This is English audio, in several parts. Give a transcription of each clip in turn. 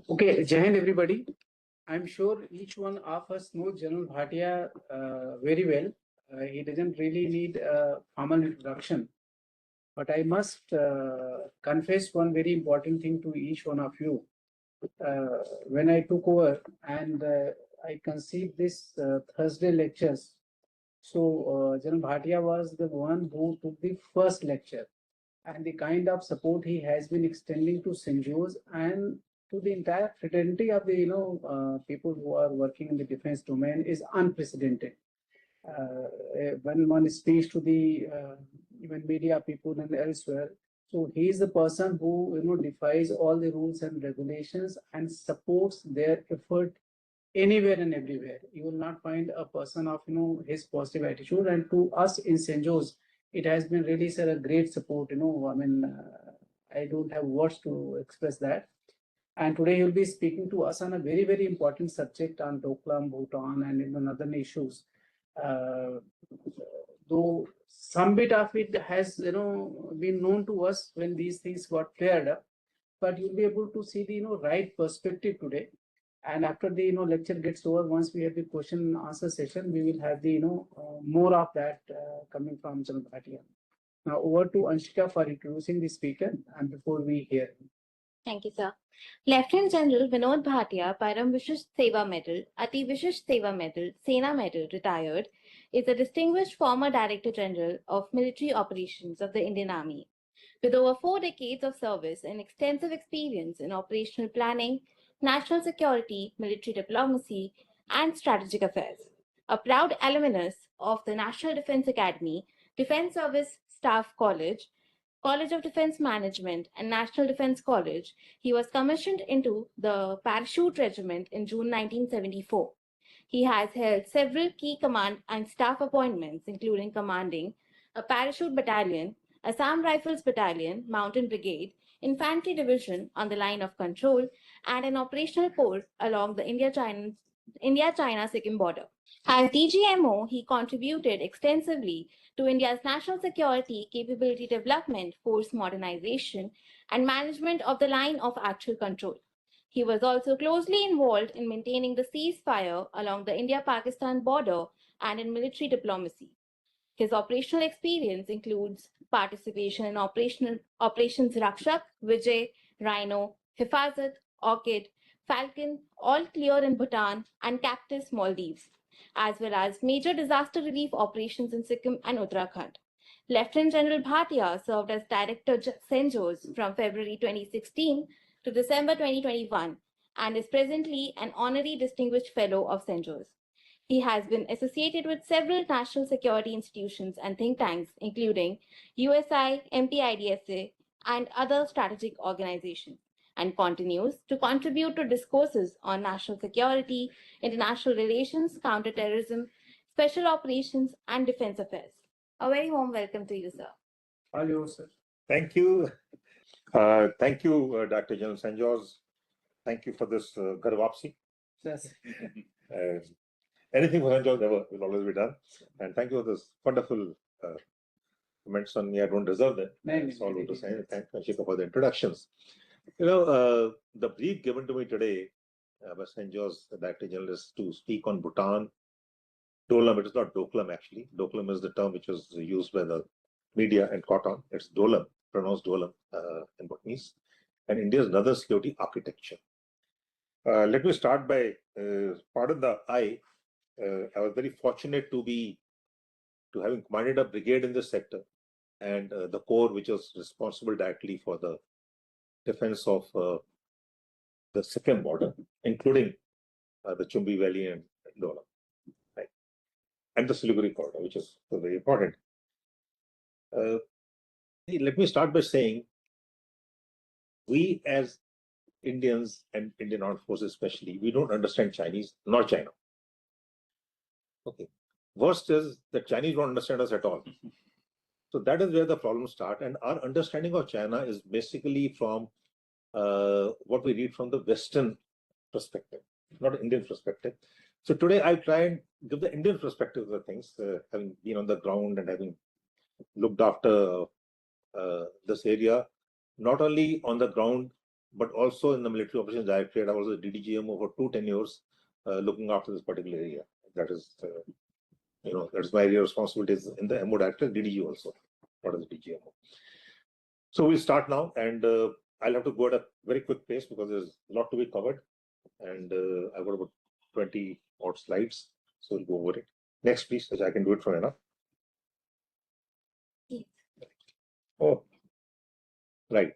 Okay, Jai Hind everybody. I'm sure each one of us knows General Bhatia very well. He doesn't really need a formal introduction. But I must confess one very important thing to each one of you. When I took over and I conceived this Thursday lectures, so General Bhatia was the one who took the first lecture, and the kind of support he has been extending to CENJOWS and to the entire fraternity of the people who are working in the defense domain is unprecedented. When one speaks to the even media people and elsewhere, so he is the person who defies all the rules and regulations and supports their effort anywhere and everywhere. You will not find a person of his positive attitude. And to us in CENJOWS, it has been really, sir, a great support. I mean, I don't have words to express that. And today he'll be speaking to us on a very, very important subject on Doklam, Bhutan, and other issues. Though some bit of it has been known to us when these things got cleared up, but you'll be able to see the right perspective today. And after the lecture gets over, once we have the question and answer session, we will have the more of that coming from General Bhatia. Now over to Anshika for introducing the speaker and before we hear him. Thank you, sir. Lieutenant General Vinod Bhatia, Param Vishisht Seva Medal, Ati Vishisht Seva Medal, Sena Medal, retired, is a distinguished former Director General of Military Operations of the Indian Army. With over 4 decades of service and extensive experience in operational planning, national security, military diplomacy, and strategic affairs. A proud alumnus of the National Defense Academy, Defense Service Staff College, College of Defense Management, and National Defense College, he was commissioned into the Parachute Regiment in June 1974. He has held several key command and staff appointments, including commanding a parachute battalion, Assam Rifles Battalion, Mountain Brigade, Infantry Division on the line of control, and an operational corps along the India-China-Sikkim border. As DGMO, he contributed extensively to India's national security capability development, force modernization, and management of the line of actual control. He was also closely involved in maintaining the ceasefire along the India-Pakistan border and in military diplomacy. His operational experience includes participation in Operations Rakshak, Vijay, Rhino, Hifazat, Orchid, Falcon, All Clear in Bhutan, and Cactus, Maldives, as well as major disaster relief operations in Sikkim and Uttarakhand. Lieutenant General Bhatia served as Director CENJOWS from February 2016 to December 2021 and is presently an Honorary Distinguished Fellow of CENJOWS. He has been associated with several national security institutions and think tanks, including USI, MPIDSA, and other strategic organizations, and continues to contribute to discourses on national security, international relations, counterterrorism, special operations, and defense affairs. A very warm welcome to you, sir. Hello, sir. Thank you. Thank you, Dr. General CENJOWS. Thank you for this Garvapsi. Yes. Anything for CENJOWS will always be done. And thank you for this wonderful comments on me. I don't deserve that. It's all to say. Thank Anshika for the introductions. The brief given to me today by CENJOWS, the Director General, is to speak on Bhutan. Dolam, it is not Doklam actually. Doklam is the term which was used by the media and caught on. It's Dolam, pronounced Dolam in Bhutanese. And India's another security architecture. Let me start by, pardon the I was very fortunate to having commanded a brigade in this sector and the corps which was responsible directly for the defense of the Sikkim border, including the Chumbi Valley and Dolam, right? And the Siliguri corridor, which is very important. Let me start by saying we as Indians and Indian Armed Forces especially, we don't understand Chinese nor China. Okay. Worst is that Chinese don't understand us at all. So that is where the problems start. And our understanding of China is basically from what we read from the Western perspective, not Indian perspective. So today I'll try and give the Indian perspective of the things, having been on the ground and having looked after this area, not only on the ground, but also in the Military Operations Directorate. I was a DDGMO for 2 tenures, looking after this particular area. That is, that's my area of responsibilities in the MO Directorate, DDG also, not as a DGMO. So we'll start now, and I'll have to go at a very quick pace because there's a lot to be covered, and I've got about 20 odd slides, so we'll go over it. Next, please, I can do it from here. Oh, right.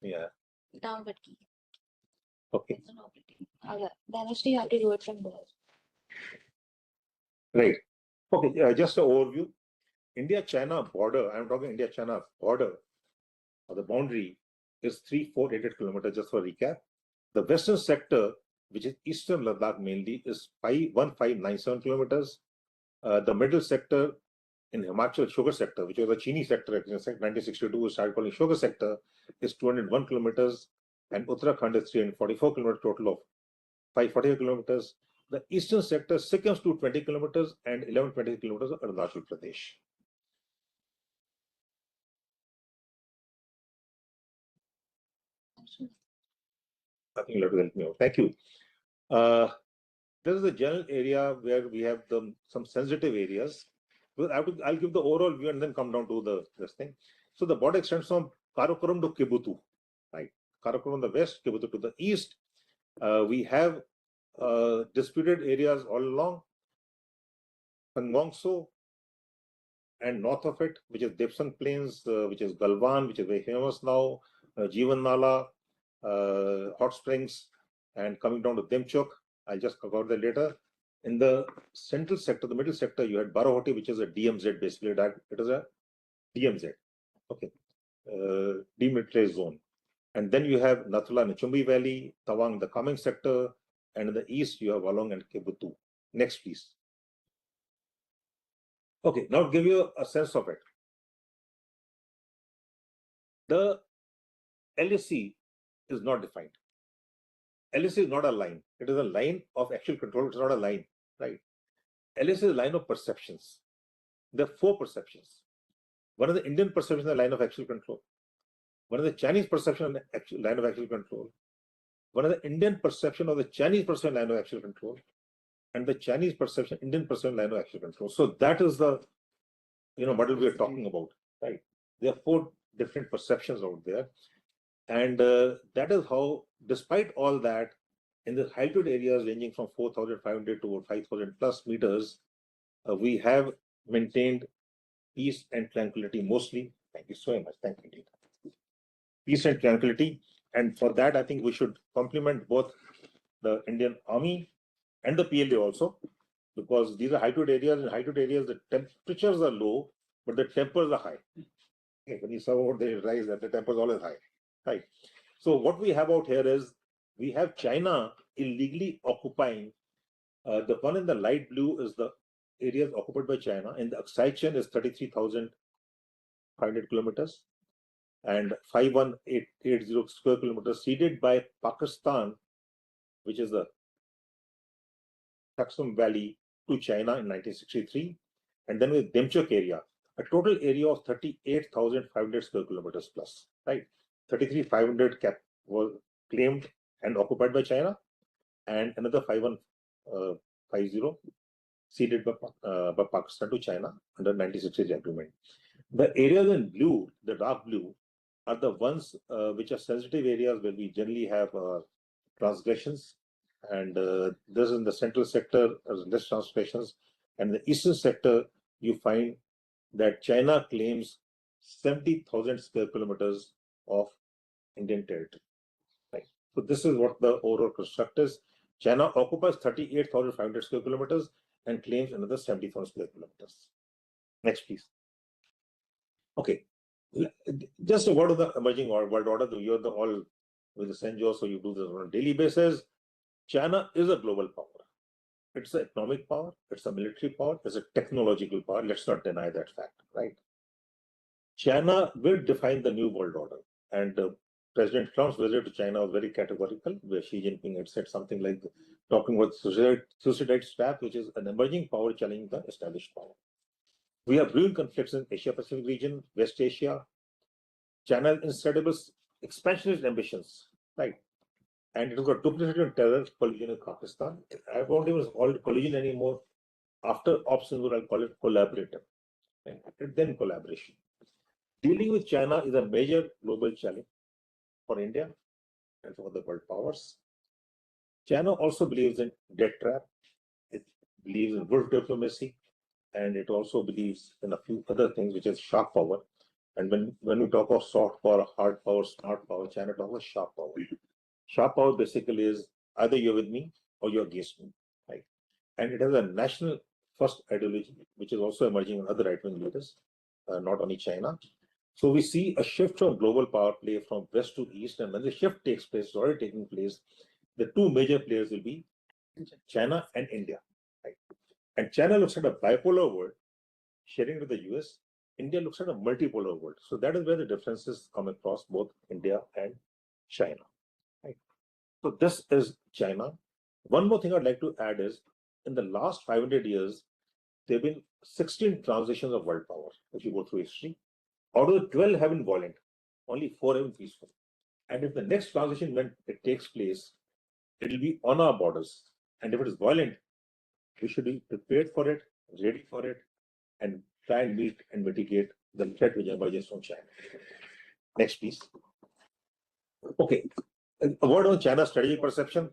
Yeah. Downward key. Okay. It's an operating. Then actually you have to do it from there. Right. Okay. Just an overview. India-China border. I'm talking India-China border, or the boundary, is 3,488 kilometers. Just for recap, the western sector, which is eastern Ladakh mainly, is 1,597 kilometers. The middle sector in Himachal sugar sector, which was a Chini sector in 1962, we started calling sugar sector, is 201 kilometers, and Uttarakhand is 344 kilometers, total of 540 kilometers. The eastern sector, Sikkim's 220 kilometers, and 1120 kilometers of Arunachal Pradesh. I think you'll have to help me out. Thank you. This is the general area where we have some sensitive areas. I'll give the overall view and then come down to this thing. So the border extends from Karakoram to Kibutu, right? Karakoram on the west, Kibutu to the east. We have disputed areas all along. Pangongso and north of it, which is Depsang Plains, which is Galwan, which is very famous now, Jeevan Nala, Hot Springs, and coming down to Demchok. I'll just cover that later. In the central sector, the middle sector, you had Barahoti, which is a DMZ basically. It is a DMZ, okay, demilitarized zone. And then you have Nathula and Chumbi Valley, Tawang, the Kameng sector, and in the east you have Walong and Kibutu. Next, please. Okay, now give you a sense of it. The LAC is not defined. LAC is not a line. It is a line of actual control. It's not a line, right? LAC is a line of perceptions. There are 4 perceptions. One is the Indian perception, the line of actual control. One is the Chinese perception, the line of actual control. One is the Indian perception of the Chinese perception, line of actual control. And the Chinese perception, Indian perception, line of actual control. So that is the model we are talking about, right? There are 4 different perceptions out there. And that is how, despite all that, in the altitude areas ranging from 4,500 to 5,000 plus meters, we have maintained peace and tranquility mostly. Thank you so much. Thank you. Peace and tranquility. And for that, I think we should compliment both the Indian Army and the PLA also, because these are altitude areas. In altitude areas, the temperatures are low, but the tempers are high. Okay, when you serve out, they realize that the temper is always high. Right. So what we have out here is we have China illegally occupying. The one in the light blue is the areas occupied by China, and the Aksai chain is 33,500 kilometers and 51880 square kilometers ceded by Pakistan, which is the Taksum Valley, to China in 1963, and then with Demchok area, a total area of 38,500 square kilometers plus, right? 33,500 was claimed and occupied by China, and another 5,150 ceded by Pakistan to China under 1963 agreement. The areas in blue, the dark blue, are the ones which are sensitive areas where we generally have transgressions, and this is in the central sector, there's less transgressions, and the eastern sector you find that China claims 70,000 square kilometers of Indian territory. Right. So this is what the overall construct is. China occupies 38,500 square kilometers and claims another 70,000 square kilometers. Next, please. Okay. Just a word of the emerging world order. You're all with the CENJOWS, so you do this on a daily basis. China is a global power. It's an economic power, it's a military power, it's a technological power. Let's not deny that fact, right? China will define the new world order. And President Trump's visit to China was very categorical, where Xi Jinping had said something like talking about suicide trap, which is an emerging power challenging the established power. We have brewing conflicts in Asia-Pacific region, West Asia. China's incredible expansionist ambitions, right? And it has got duplicity and terror collision with Pakistan. I won't even call it collision anymore. After options, I'll call it collaborative, right? And then collaboration. Dealing with China is a major global challenge for India and for the world powers. China also believes in debt trap. It believes in wolf diplomacy, and it also believes in a few other things, which is sharp power. And when we talk of soft power, hard power, smart power, China talks of sharp power. Sharp power basically is either you're with me or you're against me, right? And it has a national first ideology, which is also emerging in other right-wing leaders, not only China. So we see a shift from global power play from west to east, and when the shift takes place, it's already taking place, the two major players will be China and India, right? And China looks at a bipolar world, sharing with the US. India looks at a multipolar world. So that is where the differences come across both India and China, right? So this is China. One more thing I'd like to add is, in the last 500 years, there have been 16 transitions of world power, if you go through history. Out of the 12 have been violent, only 4 have been peaceful. And if the next transition, when it takes place, it will be on our borders. And if it is violent, we should be prepared for it, ready for it, and try and meet and mitigate the threat which emerges from China. Next, please. Okay, a word on China's strategic perception.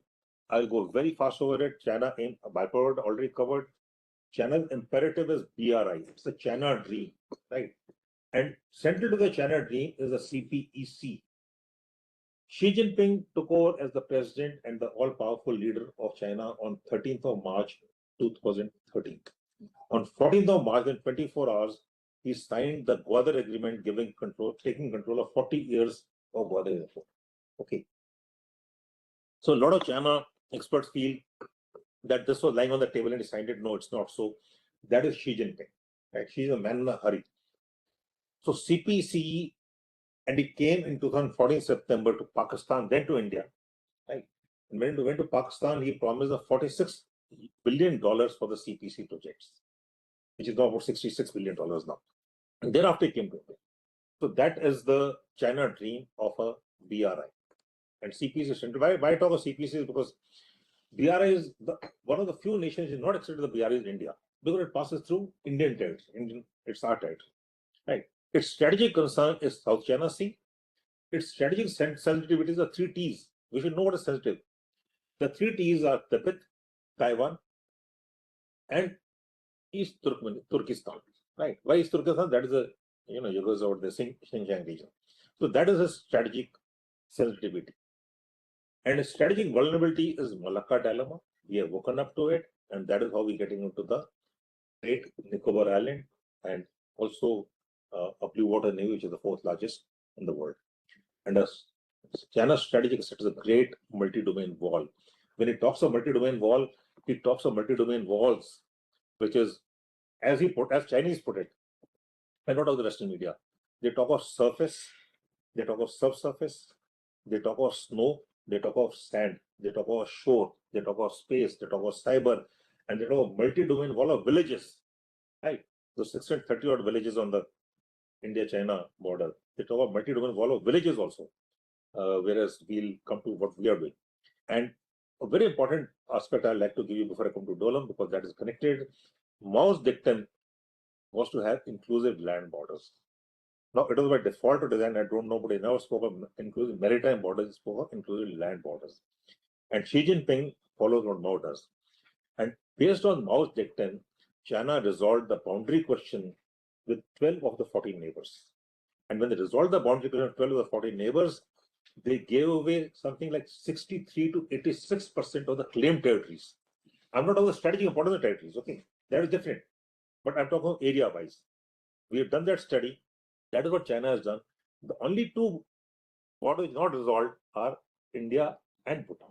I'll go very fast over it. China in bipolar already covered. China's imperative is BRI. It's the China dream, right? And central to the China dream is the CPEC. Xi Jinping took over as the president and the all-powerful leader of China on 13th of March 2013. On 14th of March, in 24 hours, he signed the Gwadar Agreement, taking control of 40 years of Gwadar Airport. Okay. So a lot of China experts feel that this was lying on the table and he signed it. No, it's not so. That is Xi Jinping, right? He's a man in a hurry. So CPCE, and he came in 2014 September to Pakistan, then to India, right? And when he went to Pakistan, he promised the $46 billion for the CPC projects, which is now about $66 billion now. And thereafter he came to India. So that is the China dream of a BRI. And CPC is central. Why I talk of CPC is because BRI is one of the few nations which is not accepted the BRI is India, because it passes through Indian territory. It's our territory, right? Its strategic concern is South China Sea. Its strategic sensitivities are 3 T's. We should know what is sensitive. The 3 T's are Tibet, Taiwan, and East Turkestan, right? Why East Turkestan? That is a, you guys over the Xinjiang region. So that is a strategic sensitivity. And a strategic vulnerability is Malacca dilemma. We have woken up to it, and that is how we're getting into the Great Nicobar Island and also a blue water navy, which is the 4th largest in the world. And China's strategic asset is a great multi-domain wall. When he talks of multi-domain wall, he talks of multi-domain walls, which is, as Chinese put it, and not of the Western media. They talk of surface, they talk of subsurface, they talk of snow, they talk of sand, they talk of shore, they talk of space, they talk of cyber, and they talk of multi-domain wall of villages, right? Those 630 odd villages on the India-China border. They talk about multi-domain wall of villages also, whereas we'll come to what we are doing. And a very important aspect I'd like to give you before I come to Dolam, because that is connected. Mao's dictum was to have inclusive land borders. Now, it was by default or design, I don't know, but he never spoke of inclusive maritime borders, he spoke of inclusive land borders. And Xi Jinping follows what Mao does. And based on Mao's dictum, China resolved the boundary question with 12 of the 14 neighbors. And when they resolved the boundary question of 12 of the 14 neighbors, they gave away something like 63 to 86% of the claimed territories. I'm not talking the strategic importance of the territories, okay? That is different. But I'm talking area-wise. We have done that study. That is what China has done. The only 2 borders not resolved are India and Bhutan,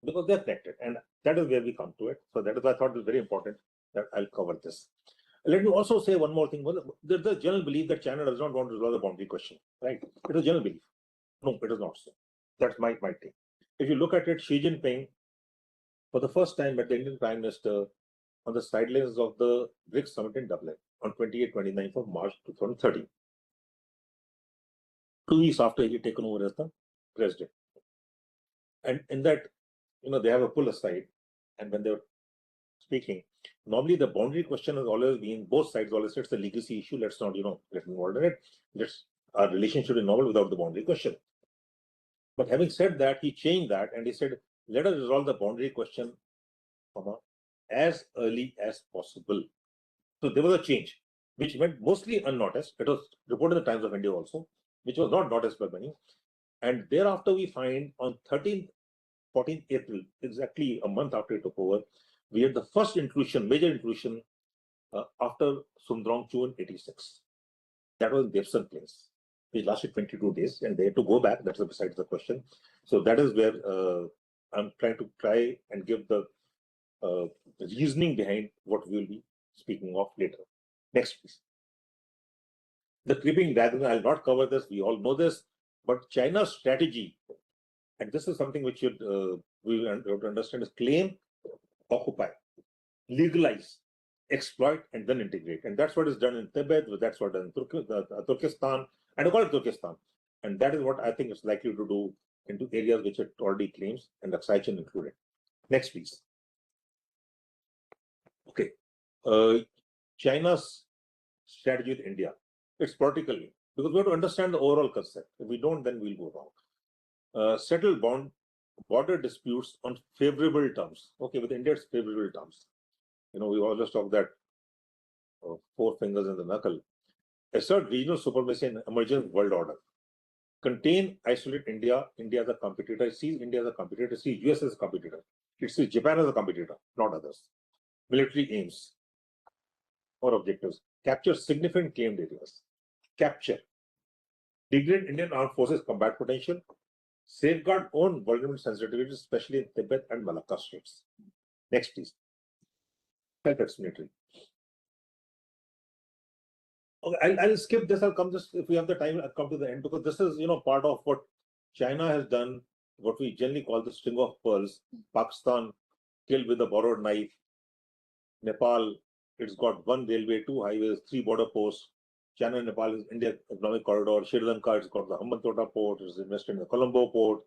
because they're connected. And that is where we come to it. So that is why I thought it was very important that I'll cover this. Let me also say one more thing. There's a general belief that China does not want to resolve the boundary question, right? It is a general belief. No, it is not so. That's my take. If you look at it, Xi Jinping, for the first time, met the Indian Prime Minister on the sidelines of the BRICS summit in Dublin on 28-29th of March 2013. 2 weeks after he had taken over as the president. And in that, they have a pull aside, and when they're speaking, normally the boundary question has always been, both sides always said it's a legacy issue, let's not, get involved in it. Our relationship is normal without the boundary question. But having said that, he changed that and he said, let us resolve the boundary question as early as possible. So there was a change, which went mostly unnoticed. It was reported in the Times of India also, which was not noticed by many. And thereafter, we find on 14th April, exactly a month after he took over, we had the first intrusion, major intrusion after Sumdrong-Chu in 86. That was in Devson place. It lasted 22 days and they had to go back. That's besides the question. So that is where I'm trying to give the reasoning behind what we'll be speaking of later. Next, please. The creeping dragon, I'll not cover this. We all know this. But China's strategy, and this is something which we have to understand, is claim, occupy, legalize, exploit, and then integrate. And that's what is done in Tibet, that's what done in Turkestan, and I call it Turkestan. And that is what I think is likely to do into areas which it already claims, and Aksai Chin included. Next, please. Okay. China's strategy with India. It's politically, because we have to understand the overall concept. If we don't, then we'll go wrong. Settle border disputes on favorable terms. Okay, with India, it's favorable terms. We always talk that 4 fingers in the knuckle. Assert regional supremacy and emergent world order. Contain, isolate India. India as a competitor. See India as a competitor. See US as a competitor. It sees Japan as a competitor, not others. Military aims or objectives. Capture significant claimed areas. Capture. Degrade Indian armed forces combat potential. Safeguard own vulnerable sensitivities, especially in Tibet and Malacca states. Next, please. Self-explanatory. Okay, I'll skip this. I'll come just, if we have the time, I'll come to the end, because this is, part of what China has done, what we generally call the string of pearls. Pakistan killed with a borrowed knife. Nepal, it's got 1 railway, 2 highways, 3 border posts. China and Nepal is India economic corridor. Sri Lanka, it's got the Hambantota port, it's invested in the Colombo port.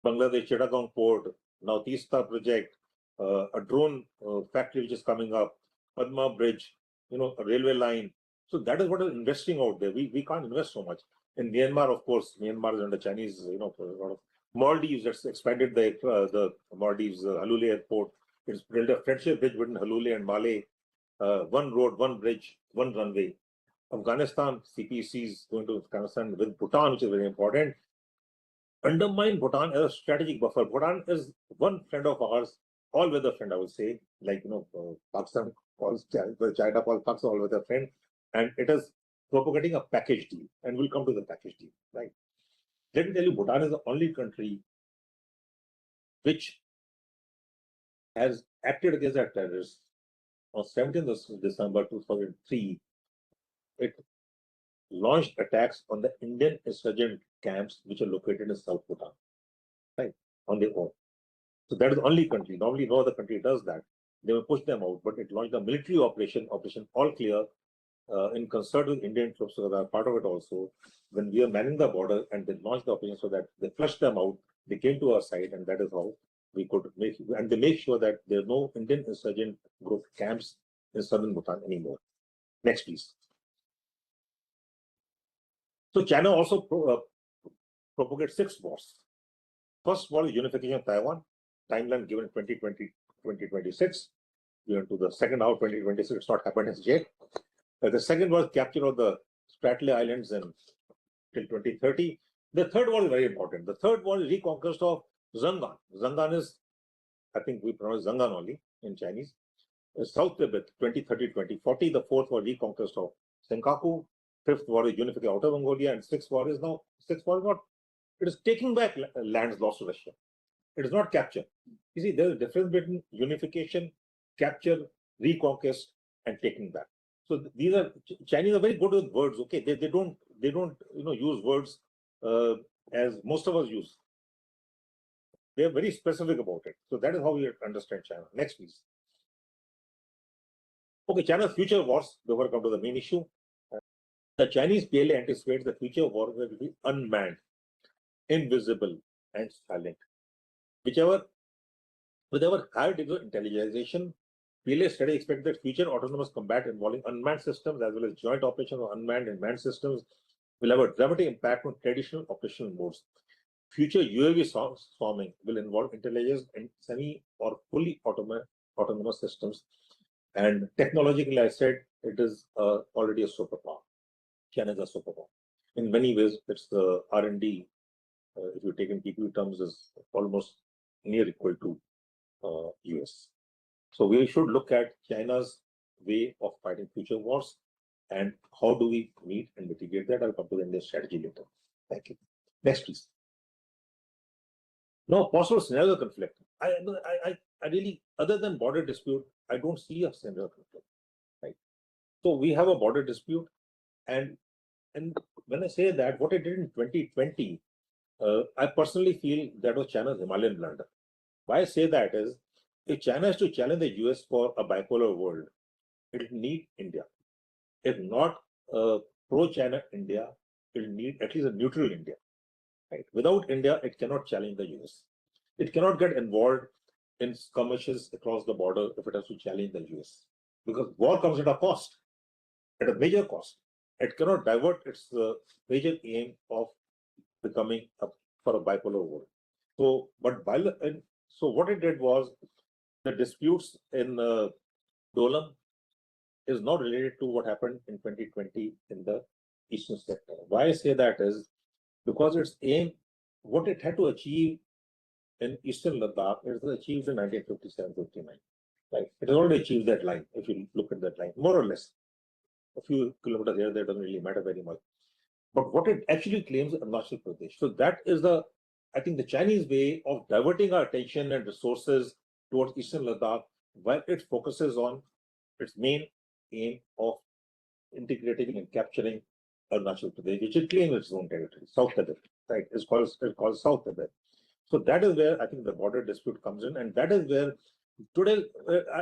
Bangladesh, Chittagong port, now Teesta project, a drone factory which is coming up, Padma bridge, a railway line. So that is what is investing out there. We can't invest so much. In Myanmar, of course, Myanmar is under Chinese, a lot of Maldives, that's expanded the Maldives Halule airport. It's built a friendship bridge between Halule and Malé. 1 road, 1 bridge, 1 runway. Afghanistan, CPC is going to Afghanistan with Bhutan, which is very important. Undermine Bhutan as a strategic buffer. Bhutan is one friend of ours, all-weather friend, I would say. Like, Pakistan calls China calls Pakistan all-weather friend. And it is propagating a package deal. And we'll come to the package deal, right? Let me tell you, Bhutan is the only country which has acted against the terrorists. On 17th of December 2003, it launched attacks on the Indian insurgent camps which are located in South Bhutan, right, on their own. So that is the only country. Normally, no other country does that. They will push them out, but it launched a military Operation All Clear, in concert with Indian troops, so that part of it also. When we are manning the border, and they launched the operation so that they flushed them out, they came to our side, and that is how we could make, and they make sure that there are no Indian insurgent group camps in southern Bhutan anymore. Next, please. So China also propagates 6 wars. First war is unification of Taiwan, timeline given 2020-2026. We went to the second half 2026, it's not happened as yet. The second was capture of the Spratly Islands till 2030. The third war is very important. The third war is reconquest of Zangan. Zangan is, I think we pronounce Zangan only in Chinese. South Tibet, 2030-2040. The fourth war, reconquest of Senkaku. Fifth war is unification of Outer Mongolia. And sixth war is not, it is taking back lands lost to Russia. It is not capture. You see, there is a difference between unification, capture, reconquest, and taking back. So these are, Chinese are very good with words. Okay, they don't use words as most of us use. They are very specific about it. So that is how we understand China. Next, please. Okay, China's future wars, before I come to the main issue. The Chinese clearly anticipates the future of warfare will be unmanned, invisible, and silent. With our higher degree of intelligentization, PLA study expects that future autonomous combat involving unmanned systems as well as joint operations of unmanned and manned systems will have a dramatic impact on traditional operational modes. Future UAV swarming will involve intelligence in semi or fully autonomous systems. And technologically, I said it is already a superpower. China is a superpower. In many ways, it's the R&D, if you take in PPE terms, is almost near equal to US. So we should look at China's way of fighting future wars and how do we meet and mitigate that. I'll come to the Indian strategy later. Thank you. Next, please. Now, possible scenario of conflict. I really, other than border dispute, I don't see a scenario of conflict. Right. So we have a border dispute, and when I say that, what it did in 2020, I personally feel that was China's Himalayan blunder. Why I say that is, if China is to challenge the US for a bipolar world, it will need India. If not pro-China India, it will need at least a neutral India. Right? Without India, it cannot challenge the US. It cannot get involved in skirmishes across the border if it has to challenge the US. Because war comes at a cost, at a major cost. It cannot divert its major aim of becoming for a bipolar world. So, so what it did was the disputes in Dolam is not related to what happened in 2020 in the eastern sector. Why I say that is because its aim, what it had to achieve in eastern Ladakh, it was achieved in 1957-59. Right? It has already achieved that line, if you look at that line, more or less. A few kilometers here, that doesn't really matter very much. But what it actually claims is Arunachal Pradesh. So that is I think the Chinese way of diverting our attention and resources towards eastern Ladakh, while it focuses on its main aim of integrating and capturing Arunachal Pradesh, which it claims its own territory, South Tibet, right? It's called South Tibet. So that is where I think the border dispute comes in, and that is where today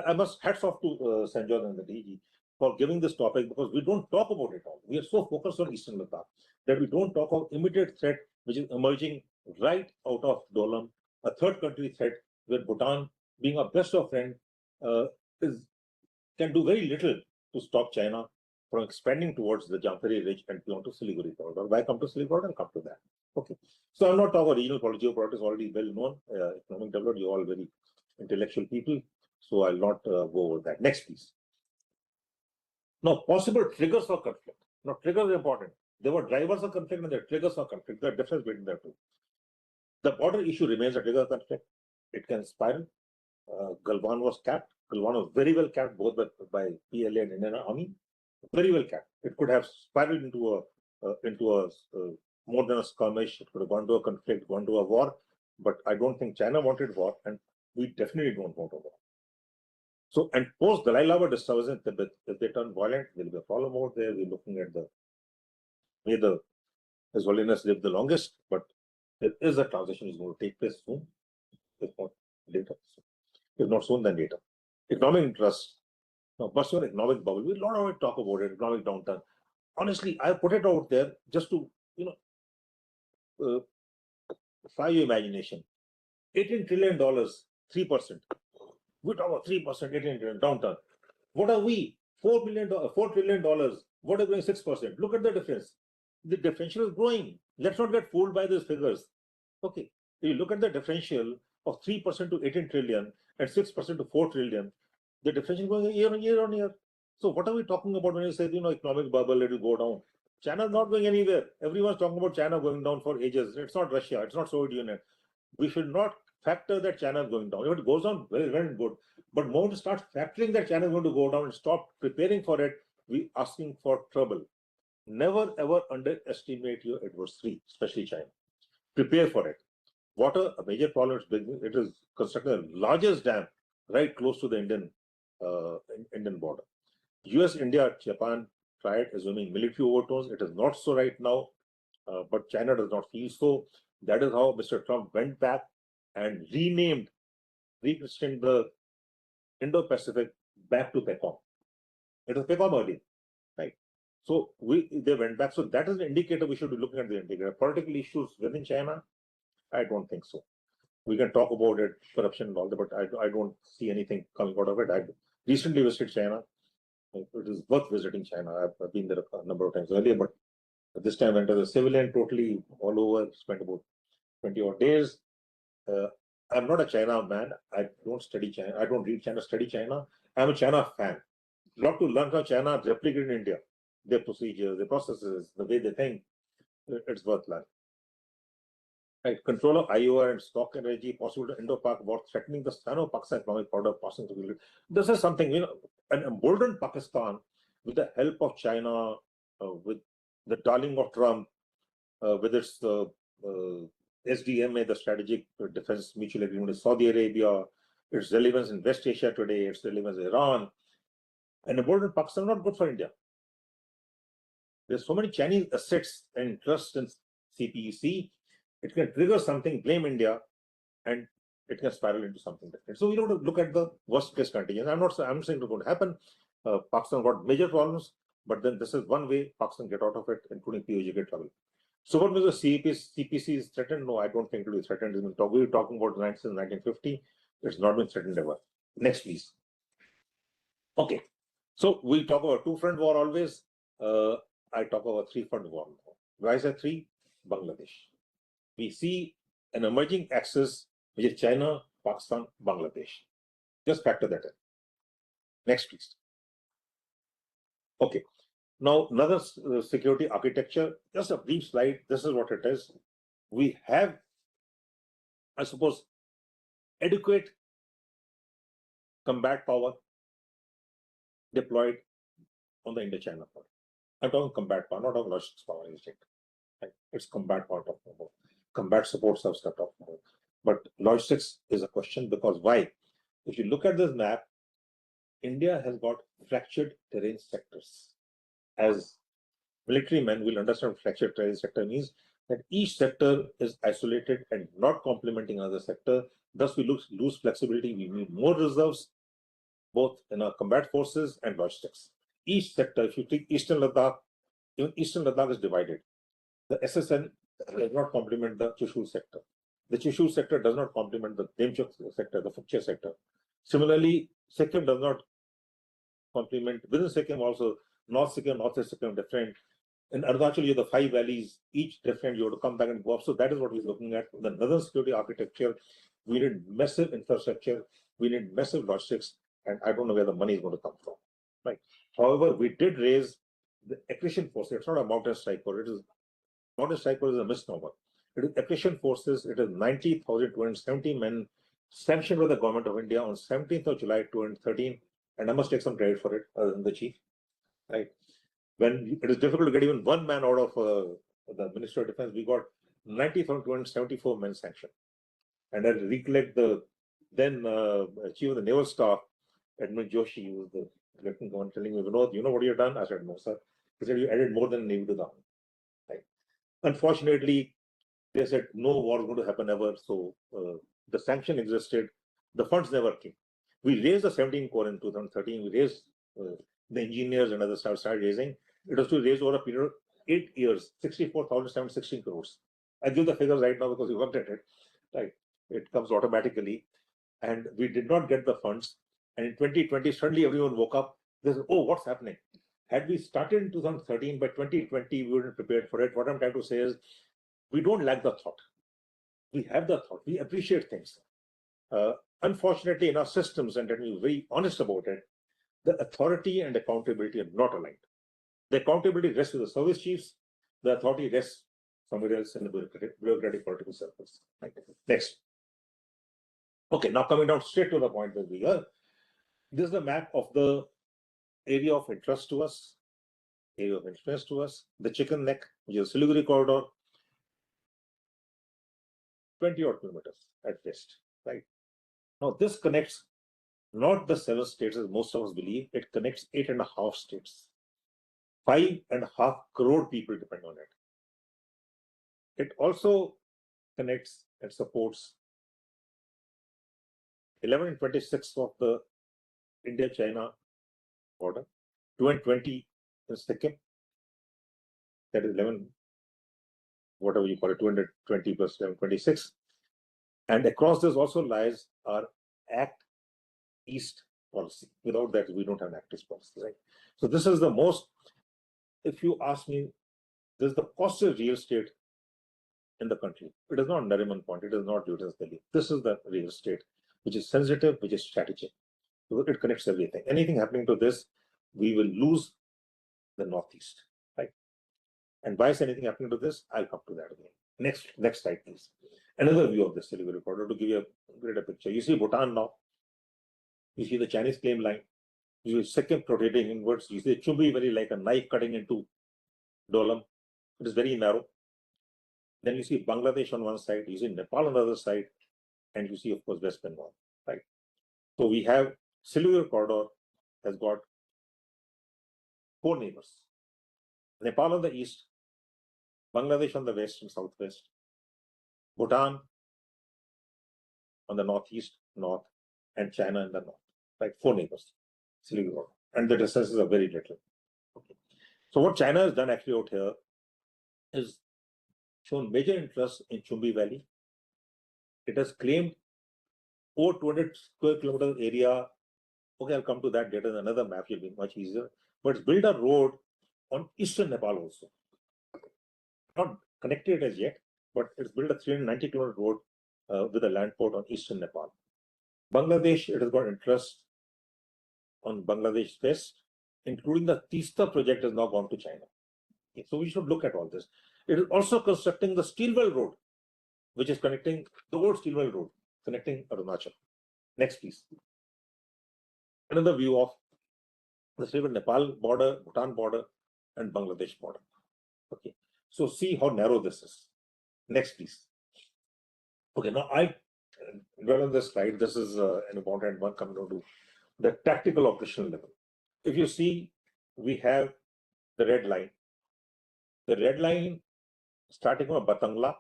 I must hats off to CENJOWS and the DG for giving this topic, because we don't talk about it all. We are so focused on eastern Ladakh that we don't talk of immediate threat which is emerging right out of Dolam, a third country threat where Bhutan, being our best of friend, can do very little to stop China from expanding towards the Jampheri Ridge and beyond to Siliguri corridor. Why come to Siliguri corridor? I'll come to that. Okay. So I'm not talking about regional politics. Geopolitics already well known. Economic development, you're all very intellectual people. So I'll not go over that. Next, please. Now, possible triggers for conflict. Now, triggers are important. There were drivers of conflict and there are triggers for conflict. There are differences between the two. The border issue remains a trigger of conflict. It can spiral. Galwan was capped. Galwan was very well capped both by PLA and Indian Army. Very well capped. It could have spiraled into a more than a skirmish. It could have gone to a conflict, gone to a war. But I don't think China wanted war, and we definitely don't want a war. So, and post Dalai Lama disturbance in Tibet, if they turn violent, there will be a problem out there. We're looking at may His Holiness live the longest, but there is a transition is going to take place soon, if not later. If not soon, then later. Economic interest. Now, first of all, economic bubble. We don't want to talk about it, economic downturn. Honestly, I put it out there just to, fire your imagination. $18 trillion, 3%. We talk about 3%, 18 trillion downturn. What are we? $4 trillion. What are we doing? 6%? Look at the difference. The differential is growing. Let's not get fooled by these figures. Okay. If you look at the differential of 3% to 18 trillion and 6% to 4 trillion, the differential is going year on year. So what are we talking about when you say, economic bubble, it will go down? China is not going anywhere. Everyone's talking about China going down for ages. It's not Russia. It's not Soviet Union. We should not factor that China is going down. If it goes down, very, very good. But more to start factoring that China is going to go down and stop preparing for it, we asking for trouble. Never ever underestimate your adversary, especially China. Prepare for it. Water, a major problem. It is constructing the largest dam right close to the Indian border. US, India, Japan tried assuming military overtones. It is not so right now, but China does not feel so. That is how Mr. Trump went back and rechristened the Indo-Pacific back to PECOM. It was PECOM earlier, right? So they went back. So that is an indicator we should be looking at the indicator. Political issues within China, I don't think so. We can talk about it, corruption and all that, but I don't see anything coming out of it. I recently visited China. It is worth visiting China. I've been there a number of times earlier, but this time I went as a civilian, totally all over, spent about 20 odd days. I'm not a China man. I don't study China. I don't read China, study China. I'm a China fan. A lot to learn from China, replicate in India. Their procedures, their processes, the way they think, it's worth learning. Right. Control of IOR and stock energy, possible to Indo-Pak war, threatening the Sino-Pakistan economic border, passing through. This is something, an emboldened Pakistan with the help of China, with the darling of Trump, with its SDMA, the Strategic Defense Mutual Agreement with Saudi Arabia, its relevance in West Asia today, its relevance in Iran, and emboldened Pakistan not good for India. There's so many Chinese assets and interests in CPEC, it can trigger something, blame India, and it can spiral into something different. So we have to look at the worst case contingent. I'm saying it's going to happen. Pakistan got major problems, but then this is one way Pakistan get out of it, including POJ get trouble. So what was the CPC is threatened? No, I don't think it will be threatened. We were talking about since 1950. It's not been threatened ever. Next, please. Okay. So we talk about two-front war always. I talk about three-front war. Why is that three? Bangladesh. We see an emerging axis, which is China, Pakistan, Bangladesh. Just factor that in. Next, please. Okay. Now, another security architecture, just a brief slide. This is what it is. We have, I suppose, adequate combat power deployed on the Indo-China front. I'm talking combat power, not talking logistics power. Right? It's combat power talking about. Combat support stuff talking about. But logistics is a question because why? If you look at this map, India has got fractured terrain sectors. As military men will understand what fractured terrain sector means, that each sector is isolated and not complementing another sector. Thus, we lose flexibility. We need more reserves, both in our combat forces and logistics. Each sector, if you take Eastern Ladakh, even Eastern Ladakh is divided. The SSN does not complement the Chushul sector. The Chushul sector does not complement the Demchok sector, the Phukche sector. Similarly, Sikkim does not complement, within Sikkim also, North Sikkim, Northeast Sikkim different. In Arunachal, you have the 5 valleys, each different, you have to come back and go up. So that is what we're looking at. The northern security architecture, we need massive infrastructure, we need massive logistics, and I don't know where the money is going to come from. Right. However, we did raise the accretion force. It's not a mountain strike force. It is mountain strike force is a misnomer. It is accretion forces. It is 90,270 men sanctioned by the government of India on 17th of July 2013. And I must take some credit for it, other than the chief. Right. When it is difficult to get even one man out of the Ministry of Defense, we got 90,274 men sanctioned. And I recollect the then chief of the naval staff, Edmund Joshi, who was the lieutenant governor, telling me, Vinod, you know what you've done? I said, no, sir. He said, you added more than Navy to the army. Right. Unfortunately, they said no war is going to happen ever. So the sanction existed. The funds never came. We raised the 17 crore in 2013. We raised the engineers and others started raising. It was to raise over a period of 8 years, 64,716 crores. I give the figures right now because we worked at it. Right. It comes automatically. And we did not get the funds. And in 2020, suddenly everyone woke up. They said, oh, what's happening? Had we started in 2013, by 2020, we weren't prepared for it. What I'm trying to say is, we don't lack the thought. We have the thought. We appreciate things. Unfortunately, in our systems, and let me be very honest about it, the authority and accountability are not aligned. The accountability rests with the service chiefs. The authority rests somewhere else in the bureaucratic political circles. Next. Okay, now coming down straight to the point where we are. This is the map of the area of interest to us. Area of interest to us. The Chicken Neck, which is Siliguri corridor, 20 odd kilometers at best, right? Now this connects not the 7 states as most of us believe, it connects 8.5 states. 5.5 crore people depend on it. It also connects and supports 11 and 26 of the India-China border, 2 and 20 in Sikkim, that is 11, whatever you call it, 220 plus 1126. And across this also lies our Act East policy. Without that, we don't have an Act East policy, right? So this is the most, if you ask me, this is the costliest real estate in the country. It is not Nariman Point, it is not Newton's Delhi. This is the real estate, which is sensitive, which is strategic. It connects everything. Anything happening to this, we will lose the Northeast, right? And why is anything happening to this? I'll come to that again. Next slide, please. Another view of this Siliguri corridor to give you a greater picture. You see Bhutan now. You see the Chinese claim line. You see Sikkim rotating inwards. You see Chumbi Valley like a knife cutting into Dolam. It is very narrow. Then you see Bangladesh on one side. You see Nepal on the other side. And you see, of course, West Bengal, right? So we have Siliguri corridor has got 4 neighbors. Nepal on the east, Bangladesh on the west and southwest, Bhutan on the northeast, north, and China in the north, right? 4 neighbors, Siliguri corridor. And the distances are very little. Okay. So what China has done actually out here is shown major interest in Chumbi Valley. It has claimed over 200 square kilometers area. Okay, I'll come to that later in another map, will be much easier. But it's built a road on eastern Nepal also. Not connected as yet, but it's built a 390 kilometer road with a land port on eastern Nepal. Bangladesh, it has got interest on Bangladesh west, including the Teesta project has now gone to China. Okay, so we should look at all this. It is also constructing the Steelwell Road, which is connecting the old Steelwell Road, connecting Arunachal. Next, please. Another view of the Steelwell Nepal border, Bhutan border, and Bangladesh border. Okay, so see how narrow this is. Next, please. Okay, now I dwell on this slide. This is an important one coming down to the tactical operational level. If you see, we have the red line. The red line starting from Batangla,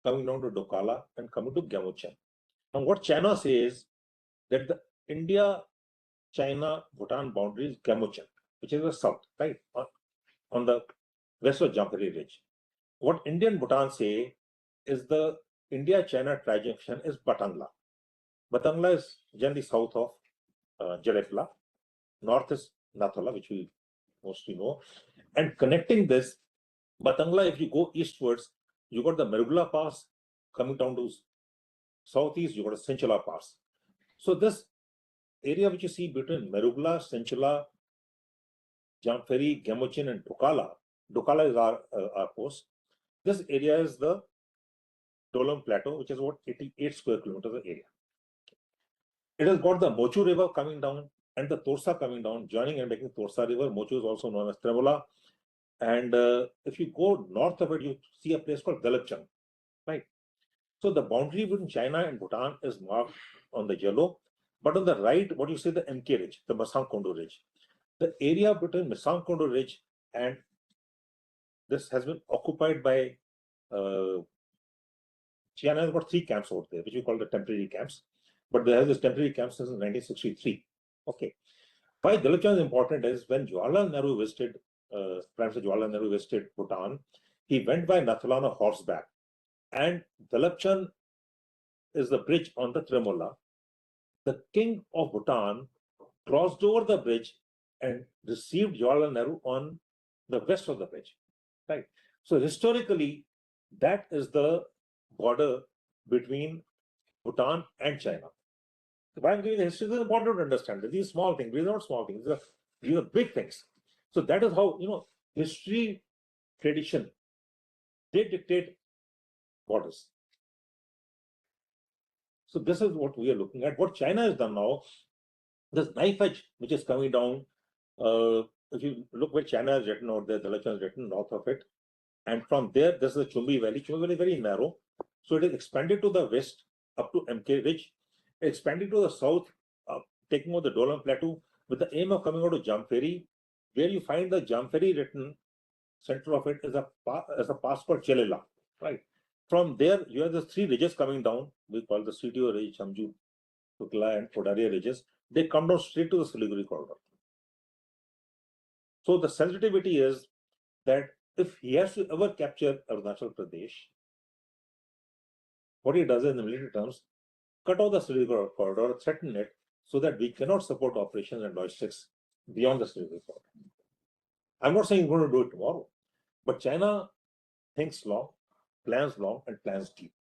coming down to Dokala, and coming to Gamuchen. Now, what China says that the India-China-Bhutan boundary is Gamuchen, which is the south, right, on the west of Jampari Ridge. What India and Bhutan say is the India-China triangle is Batangla. Batangla is generally south of Jalepla. North is Nathala, which we mostly know. And connecting this, Batangla, if you go eastwards, you got the Merugla Pass coming down to southeast, you got a Senchula Pass. So this area which you see between Merugla, Senchula, Jampheri, Gamuchen, and Dokala is our post. This area is the Dolam Plateau, which is about 88 square kilometers of area. It has got the Mochu River coming down and the Torsa coming down, joining and making Torsa River. Mochu is also known as Tremola. And if you go north of it, you see a place called Dalapchang, right? So the boundary between China and Bhutan is marked on the yellow, but on the right, what you see the MK Ridge, the Masang Kondo Ridge. The area between Masang Kondo Ridge and this has been occupied by China has got 3 camps out there, which we call the temporary camps, but they have this temporary camps since 1963. Okay. Why Dalapchang is important is when Jawaharlal Nehru visited, Prime Minister Jawaharlal Nehru visited Bhutan, he went by Nathala on a horseback. And Dalapchang is the bridge on the Tremola. The king of Bhutan crossed over the bridge and received Jawaharlal Nehru on the west of the bridge. Right. So historically, that is the border between Bhutan and China. Why I'm giving the history, it's important to understand that these small things, these are not small things, these are big things. So that is how, history, tradition, they dictate borders. So this is what we are looking at. What China has done now, this knife edge which is coming down, if you look where China has written out there, Dalapchang is written north of it. And from there, this is the Chumbi Valley. Chumbi Valley is very narrow. So it is expanded to the west up to MK Ridge, expanding to the south, taking over the Dolam Plateau with the aim of coming out to Jampheri, where you find the Jampheri written, center of it is a pass called Chelela, right? From there, you have the 3 ridges coming down. We call the CTO Ridge, Chamju, Tukla, and Kodaria ridges. They come down straight to the Siliguri corridor. So the sensitivity is that if he has to ever capture Arunachal Pradesh, what he does in the military terms, cut off the strategic corridor, threaten it, so that we cannot support operations and logistics beyond the strategic corridor. I'm not saying he's going to do it tomorrow, but China thinks long, and plans deep.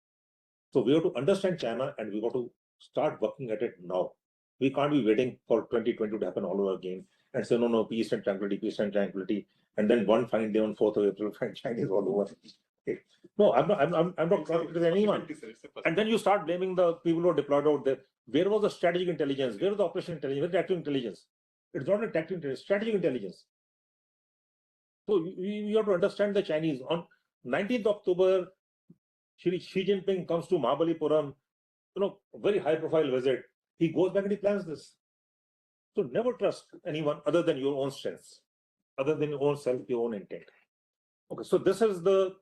So we have to understand China, and we got to start working at it now. We can't be waiting for 2020 to happen all over again and say, no, peace and tranquility, and then one fine day on 4th of April, find Chinese all over. Okay. No, I'm not talking anyone. And then you start blaming the people who are deployed out there. Where was the strategic intelligence? Where was the operational intelligence? Where was the tactical intelligence? It's not a tactical intelligence, strategic intelligence. So you have to understand the Chinese. On 19th October, Xi Jinping comes to Mahabalipuram, very high profile visit. He goes back and he plans this. So never trust anyone other than your own strengths, other than your own self, your own intent. Okay, so this is the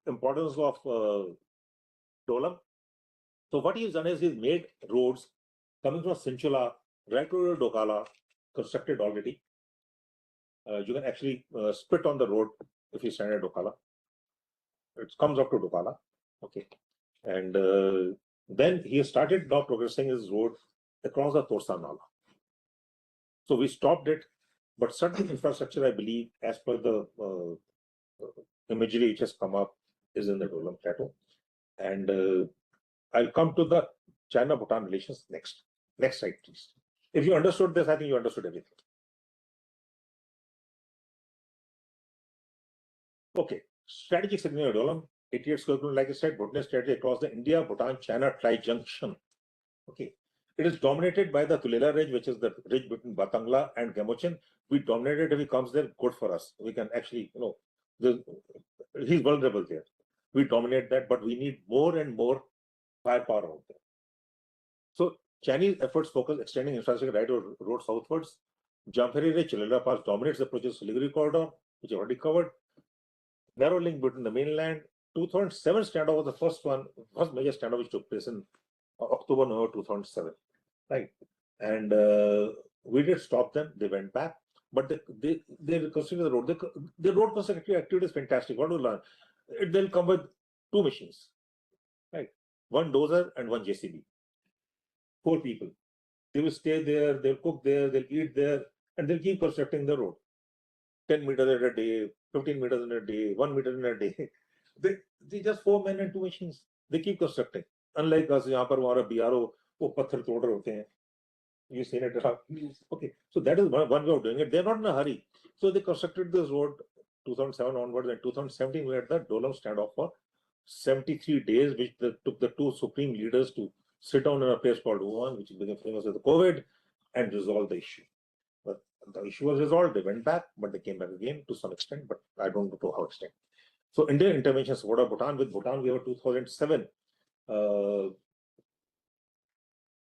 importance of Dolam. So what he's done is he's made roads coming from Sinchula right to Dokala, constructed already. You can actually spit on the road if you stand at Dokala. It comes up to Dokala. Okay. And then he started now progressing his road across the Torsa Nala. So we stopped it, but certain infrastructure, I believe, as per the imagery which has come up, is in the Dolam Plateau. And I'll come to the China-Bhutan relations next. Next slide, please. If you understood this, I think you understood everything. Okay, strategic signature of Dolam, 88 square kilometers, like I said, Bhutanese strategy across the India, Bhutan, China tri-junction. Okay, it is dominated by the Tulela Ridge, which is the ridge between Batangla and Gamochin. We dominate it. If he comes there, good for us. We can actually, he's vulnerable there. We dominate that, but we need more and more firepower out there. So Chinese efforts focus extending infrastructure right of road southwards. Jampheri Ridge, Chilera Pass dominates the approaches to Siliguri corridor, which I already covered. Narrow link between the mainland. 2007 standoff was the first major standoff which took place in October, November 2007. Right. And we did stop them. They went back, but they reconstructed the road. The road construction activity is fantastic. What do we learn? They'll come with 2 machines, right? 1 dozer and 1 JCB. 4 people. They will stay there, they'll cook there, they'll eat there, and they'll keep constructing the road. 10 meters in a day, 15 meters in a day, 1 meter in a day. They just 4 men and 2 machines. They keep constructing. Unlike us, यहाँ पर हमारा BRO वो पत्थर तोड़ रहे होते हैं. You seen it? Okay, so that is one way of doing it. They're not in a hurry. So they constructed this road 2007 onwards, and 2017 we had the Dolam standoff for 73 days, which took the 2 supreme leaders to sit down in a place called Wuhan, which became famous as the COVID, and resolve the issue. But the issue was resolved. They went back, but they came back again to some extent, but I don't know to how extent. So Indian intervention support of Bhutan. With Bhutan, we have a 2007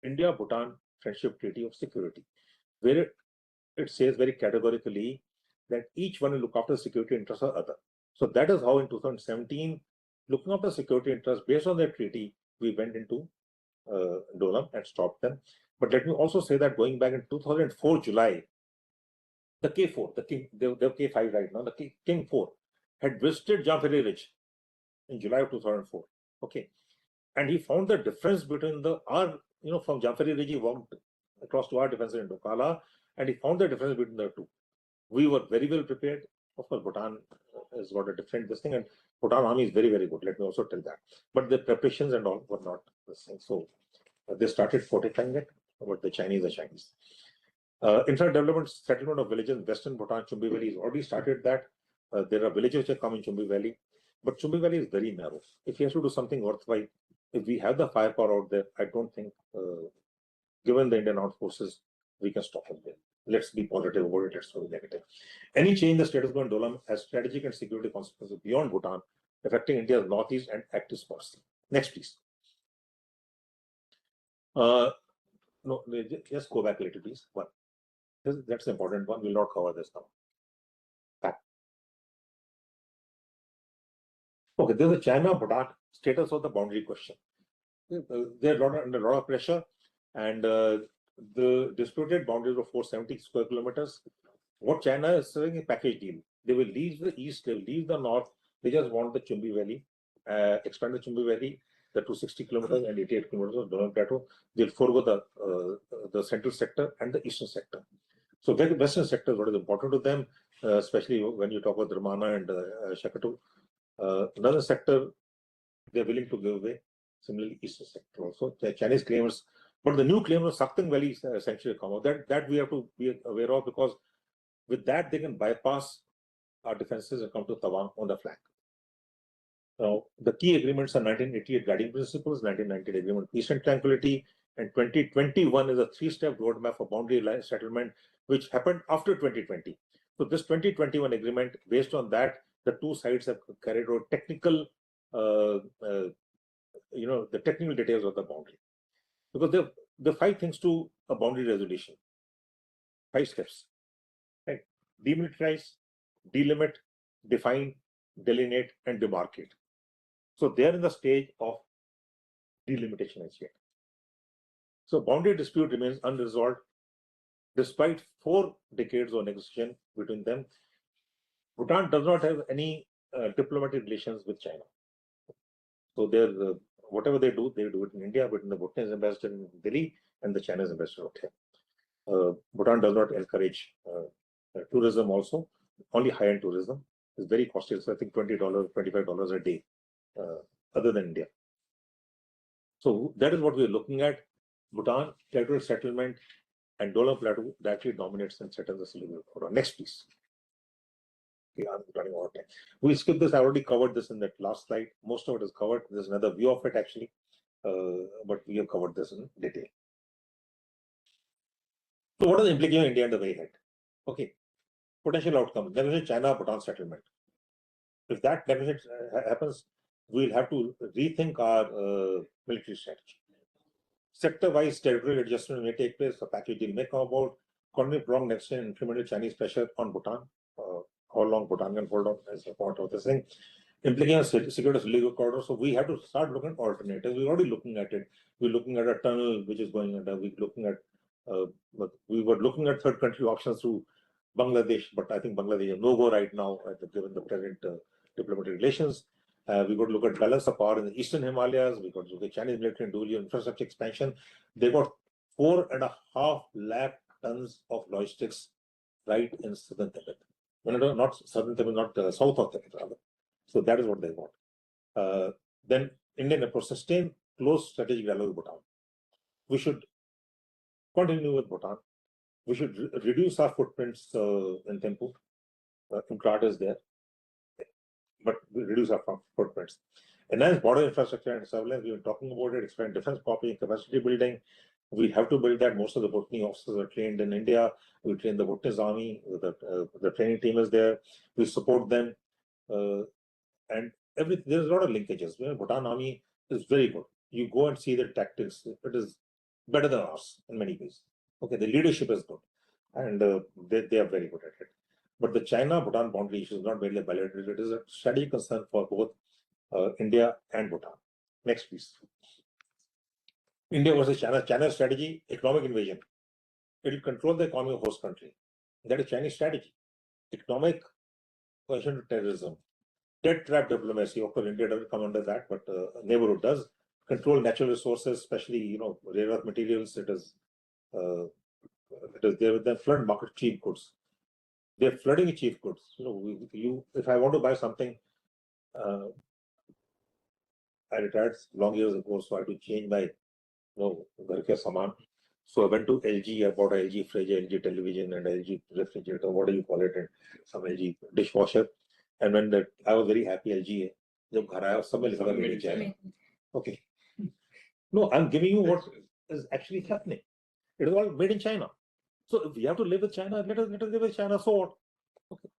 India-Bhutan Friendship Treaty of Security, where it says very categorically that each one will look after the security interests of the other. So that is how in 2017, looking after security interests based on that treaty, we went into Dolam and stopped them. But let me also say that going back in 2004 July, the K4, they're K5 right now, the King 4 had visited Jampheri Ridge in July of 2004. Okay, and he found the difference between from Jampheri Ridge he walked across to our defenses in Dokala, and he found the difference between the two. We were very well prepared. Of course, Bhutan has got a different this thing, and Bhutan army is very, very good. Let me also tell that. But the preparations and all were not the same. So they started fortifying it, but the Chinese are Chinese. Infra development, settlement of villages in Western Bhutan, Chumbi Valley has already started that. There are villages which have come in Chumbi Valley, but Chumbi Valley is very narrow. If he has to do something worthwhile, if we have the firepower out there, I don't think, given the Indian Armed Forces, we can stop him there. Let's be positive about it, let's be negative. Any change in the status quo in Dolam has strategic and security consequences beyond Bhutan, affecting India's northeast and active policy. Next, please. No, just go back a little, please. One. That's the important one. We'll not cover this now. Back. Okay, there's a China-Bhutan status of the boundary question. They're under a lot of pressure, and the disputed boundaries of 470 square kilometers. What China is saying a package deal. They will leave the east, they will leave the north. They just want the Chumbi Valley, expand the Chumbi Valley, the 260 kilometers and 88 kilometers of Dolan Plateau. They'll forego the central sector and the eastern sector. So the western sector is what is important to them, especially when you talk about Dharmana and Shakatu. Another sector they're willing to give away. Similarly, eastern sector also. The Chinese claims, but the new claim of Saktang Valley sanctuary come out. That we have to be aware of, because with that they can bypass our defenses and come to Tawang on the flank. Now, the key agreements are 1988 Guiding Principles, 1998 Agreement Peace and Tranquility, and 2021 is a three-step roadmap for boundary line settlement, which happened after 2020. So this 2021 agreement, based on that, the two sides have carried out technical, the technical details of the boundary. Because there are 5 things to a boundary resolution, 5 steps, right? Demilitarize, delimit, define, delineate, and demarcate. So they are in the stage of delimitation as yet. So boundary dispute remains unresolved despite 4 decades of negotiation between them. Bhutan does not have any diplomatic relations with China. So they're whatever they do it in India, between the Bhutanese ambassador in Delhi and the Chinese ambassador out here. Bhutan does not encourage tourism also, only high-end tourism. It's very costly. So I think $20, $25 a day, other than India. So that is what we're looking at. Bhutan, territorial settlement, and Dolan Plateau that actually dominates and settles the Siliguri Corridor. Next, please. Okay, I'm running out of time. We'll skip this. I already covered this in that last slide. Most of it is covered. There's another view of it actually, but we have covered this in detail. So what are the implications of India and the way ahead? Okay, potential outcome. There is a China-Bhutan settlement. If that happens, we'll have to rethink our military strategy. Sector-wise territorial adjustment may take place. A package deal may come about. Economic prolonged next and incremental Chinese pressure on Bhutan. How long Bhutan can hold on as a part of this thing. Implications security of legal corridor. So we have to start looking at alternatives. We're already looking at it. We're looking at a tunnel which is going under. We're looking at we were looking at third country options through Bangladesh, but I think Bangladesh is no-go right now, given the present diplomatic relations. We've got to look at balance of power in the Eastern Himalayas. We've got to look at Chinese military and dual infrastructure expansion. They got 4.5 lakh tons of logistics right in southern Tibet. No, not southern Tibet, not south of Tibet, rather. So that is what they want. Then Indian approach, sustain close strategic dialogue with Bhutan. We should continue with Bhutan. We should reduce our footprints in Thimphu. Imkrat is there, but we reduce our footprints. Enhance border infrastructure and surveillance. We've been talking about it. Expand defense copying, capacity building. We have to build that. Most of the Bhutanese officers are trained in India. We train the Bhutanese army. The training team is there. We support them, and there's a lot of linkages. Bhutan army is very good. You go and see their tactics. It is better than ours in many ways. Okay, the leadership is good, and they are very good at it. But the China-Bhutan boundary issue is not merely a bilateral. It is a strategic concern for both India and Bhutan. Next, please. India versus China. China's strategy, economic invasion. It will control the economy of host country. That is Chinese strategy. Economic version to terrorism. Debt trap diplomacy. Of course, India doesn't come under that, but neighborhood does. Control natural resources, especially rare earth materials. It is there with them. Flood market cheap goods. They're flooding cheap goods. If I want to buy something, I retired long years ago, so I had to change my घर के सामान. So I went to LG. I bought a LG fridge, LG television, and LG refrigerator. What do you call it? And some LG dishwasher. And when I was very happy, LG. जब घर आया, सब में लिखा था made in China. Okay. No, I'm giving you what is actually happening. It is all made in China. So if we have to live with China, let us live with China. So what? Okay.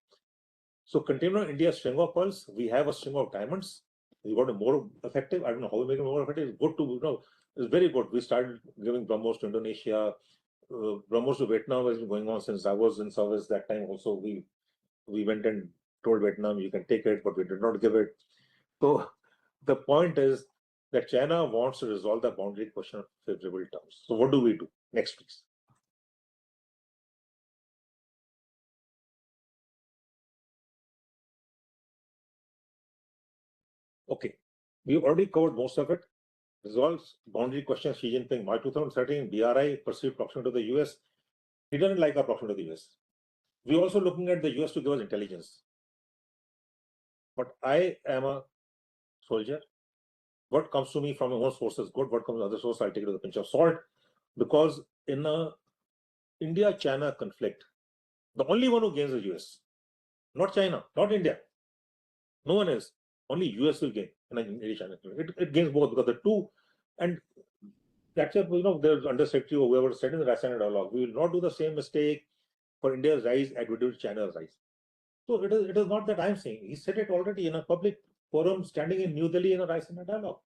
So continue India's string of pearls. We have a string of diamonds. We got a more effective. I don't know how we make it more effective. It's good to it's very good. We started giving BrahMos to Indonesia. BrahMos to Vietnam has been going on since I was in service. That time also we went and told Vietnam you can take it, but we did not give it. So the point is that China wants to resolve the boundary question on favorable terms. So what do we do? Next, please. Okay, we've already covered most of it. Resolves boundary questions. Xi Jinping, March 2013, BRI perceived proximity to the US. He doesn't like our proximity to the US. We're also looking at the US to give us intelligence. But I am a soldier. What comes to me from my own sources good, what comes from other sources, I'll take it with a pinch of salt. Because in a India-China conflict, the only one who gains is US. Not China, not India. No one else. Only US will gain in an India-China conflict. It gains both because the two, and that's what, the undersecretary or whoever said in the Rasayan dialogue, we will not do the same mistake for India's rise as we did China's rise. So it is not that I'm saying. He said it already in a public forum standing in New Delhi in a Rasayan dialogue.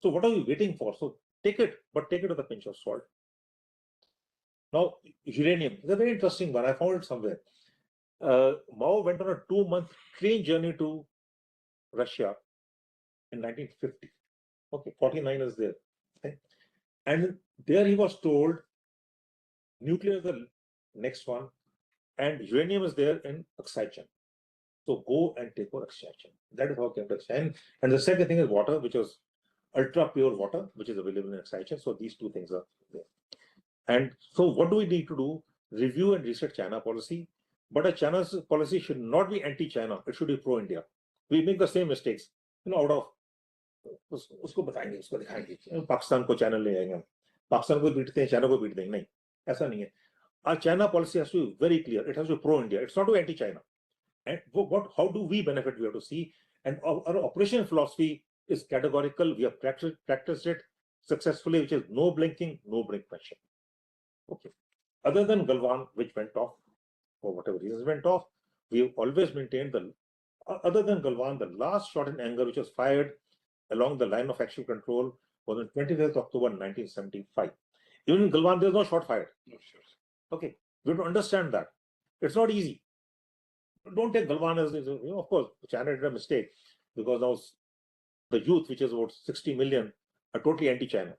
So what are we waiting for? So take it, but take it with a pinch of salt. Now, uranium is a very interesting one. I found it somewhere. Mao went on a 2-month train journey to Russia in 1950. Okay, 49 is there. Okay. And there he was told nuclear is the next one, and uranium is there in Oxygen. So go and take over Oxygen. That is how it came to Oxygen. And the second thing is water, which was ultra pure water, which is available in Oxygen. So these two things are there. And so what do we need to do? Review and reset China policy. But a China's policy should not be anti-China. It should be pro-India. We make the same mistakes, out of उसको बताएंगे, उसको दिखाएंगे, पाकिस्तान को channel ले आएंगे, पाकिस्तान को बीटते हैं, China को बीट देंगे, नहीं, ऐसा नहीं है. Our China policy has to be very clear. It has to be pro-India. It's not to anti-China. And how do we benefit? We have to see. And our operation philosophy is categorical. We have practiced it successfully, which is no blinking, no blink question. Okay. Other than Galwan, which went off, for whatever reasons went off, we have always maintained other than Galwan, the last shot in anger, which was fired along the line of actual control, was on 25th October 1975. Even in Galwan, there's no shot fired. No, sure. Okay. We have to understand that. It's not easy. Don't take Galwan as, of course, China did a mistake because now the youth, which is about 60 million, are totally anti-China.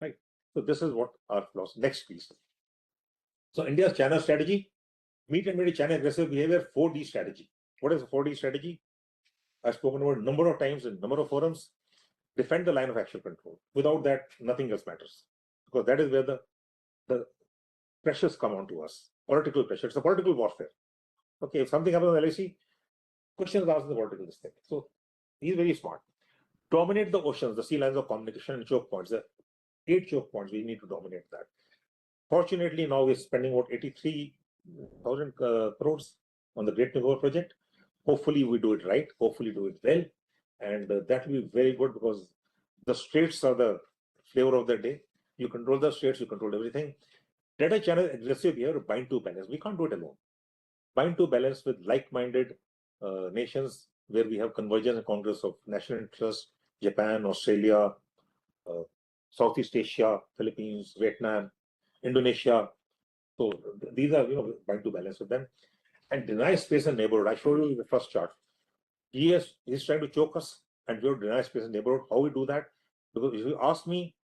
Right? So this is what our philosophy. Next, please. So India's China strategy, meet and meet China aggressive behavior, 4D strategy. What is a 4D strategy? I've spoken about a number of times in a number of forums. Defend the line of actual control. Without that, nothing else matters. Because that is where the pressures come onto us. Political pressure. It's a political warfare. Okay, if something happens on LAC, questions asked in the political system. So he's very smart. Dominate the oceans, the sea lines of communication and choke points. The 8 choke points, we need to dominate that. Fortunately, now we're spending about 83,000 crores on the Great New project. Hopefully, we do it right. Hopefully, do it well. And that will be very good because the straits are the flavor of the day. You control the straits, you control everything. Let a China aggressive here bind to balance. We can't do it alone. Bind to balance with like-minded nations where we have convergence and congress of national interest, Japan, Australia, Southeast Asia, Philippines, Vietnam, Indonesia. So these are, bind to balance with them. And deny space and neighborhood. I showed you in the first chart. He's trying to choke us and we have to deny space and neighborhood. How we do that? Because if you ask me,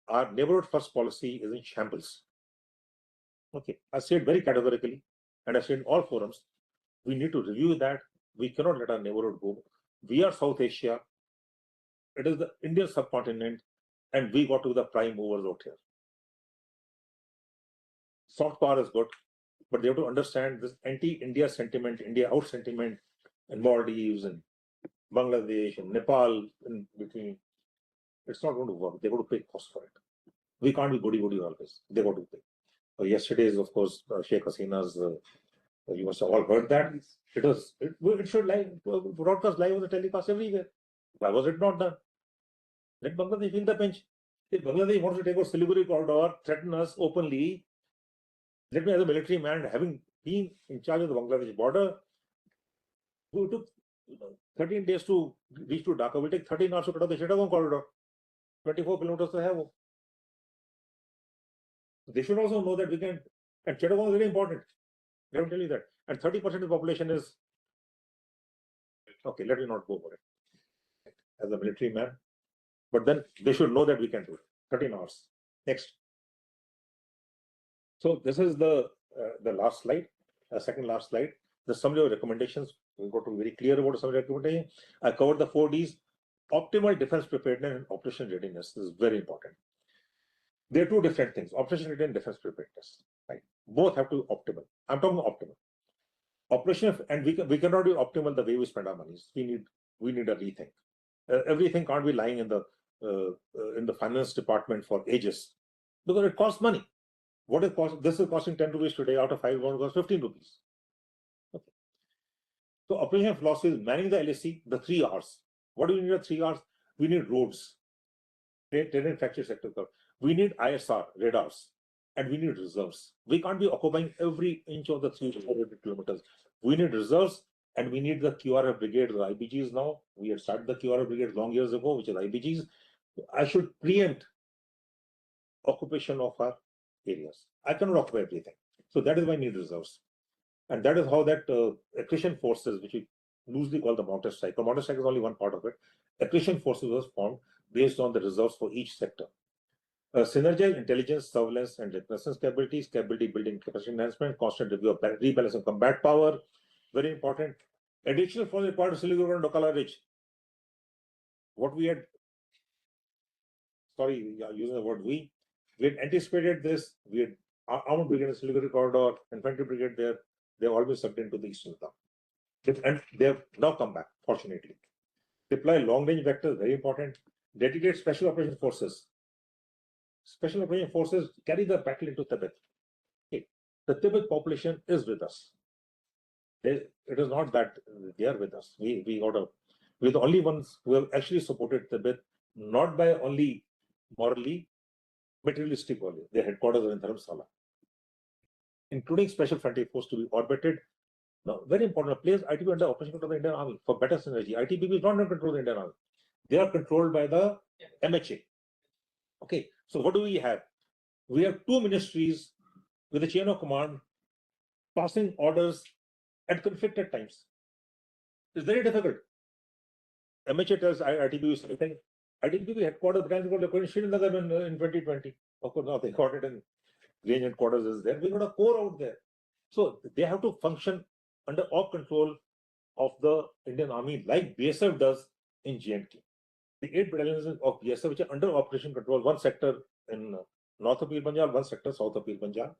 our neighborhood first policy is in shambles. Okay, I said very categorically, and I said in all forums, we need to review that. We cannot let our neighborhood go. We are South Asia. It is the Indian subcontinent, and we got to be the prime movers out here. Soft power is good, but they have to understand this anti-India sentiment, India out sentiment, and Maldives and Bangladesh and Nepal in between. It's not going to work. They got to pay cost for it. We can't be goody always. They got to pay. Yesterday's, of course, Sheikh Hasina's. You must have all heard that. It should broadcast live on the telecast everywhere. Why was it not done? Let Bangladesh feel the pinch. If Bangladesh wants to take over Siliguri corridor, threaten us openly, let me as a military man, having been in charge of the Bangladesh border, we took 13 days to reach to Dhaka. We'll take 13 hours to cut off the Chittagong corridor. 24 kilometers to have. They should also know that we can, and Chittagong is very important. Let me tell you that. And 30% of the population is, okay, let me not go for it as a military man. But then they should know that we can do it. 13 hours. Next. So this is the last slide, second last slide. The summary of recommendations We've got to be very clear about some activity. I covered the 4Ds. Optimal defense preparedness and operational readiness. This is very important. There are two different things: operational readiness and defense preparedness. Right? Both have to be optimal. I'm talking optimal. Operational, and we cannot do optimal the way we spend our monies. We need a rethink. Everything can't be lying in the finance department for ages, because it costs money. What it cost? This is costing 10 rupees today. Out of 5, it's going to cost 15 rupees. Okay. So operational philosophy is managing the LAC, the 3 R's. What do we need at 3 R's? We need roads, trade and factory sector. We need ISR, radars, and we need reserves. We can't be occupying every inch of the 300 kilometers. We need reserves, and we need the QRF brigade, the IBGs now. We had started the QRF brigade long years ago, which is IBGs. I should preempt occupation of our areas. I cannot occupy everything. So that is why I need reserves. And that is how that accretion forces, which we loosely call the mountain strike. The mountain strike is only one part of it. Accretion forces was formed based on the reserves for each sector. Synergize intelligence, surveillance, and reconnaissance capabilities, capability building, capacity enhancement, constant review of rebalancing combat power, very important. Additional force required to Siliguri and Dokala Ridge. What we had, using the word we had anticipated this. We had armored brigade in Siliguri corridor, infantry brigade there. They've all been sucked into the eastern Ladakh. And they have now come back, fortunately. Deploy long-range vectors, very important. Dedicate special operation forces. Special operation forces carry the battle into Tibet. Okay. The Tibet population is with us. It is not that they are with us. We're the only ones who have actually supported Tibet, not by only morally, materialistic only. Their headquarters are in Dharamsala. Including special frontier force to be orbited. Now, very important, place ITB under operation control of the Indian Army for better synergy. ITBP is not under control of the Indian Army. They are controlled by the MHA. Okay, so what do we have? We have 2 ministries with a chain of command passing orders at conflicted times. It's very difficult. MHA tells ITBP something. ITBP headquarters in Srinagar in 2020. Of course, now they got it in range headquarters is there. We got a core out there. So they have to function under op control of the Indian Army, like BSF does in J&K. The 8 battalions of BSF, which are under operation control, one sector in north of Pir Panjal, one sector south of Pir Panjal.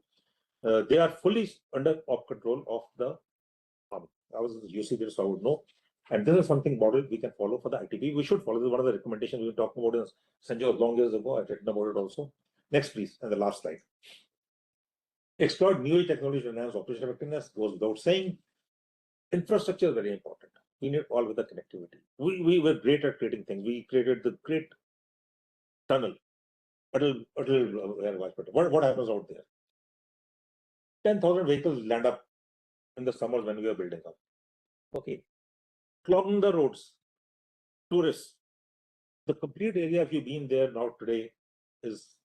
They are fully under op control of the Army. I was UC there, so I would know. And this is something model we can follow for the ITB. We should follow. This is one of the recommendations we were talking about in CENJOWS long years ago. I've written about it also. Next, please, and the last slide. Exploit new technology to enhance operational effectiveness, goes without saying. Infrastructure is very important. We need all with the connectivity. We were great at creating things. We created the great tunnel. What happens out there? 10,000 vehicles land up in the summers when we are building up. Okay. Clogging the roads. Tourists. The complete area, if you've been there now today, is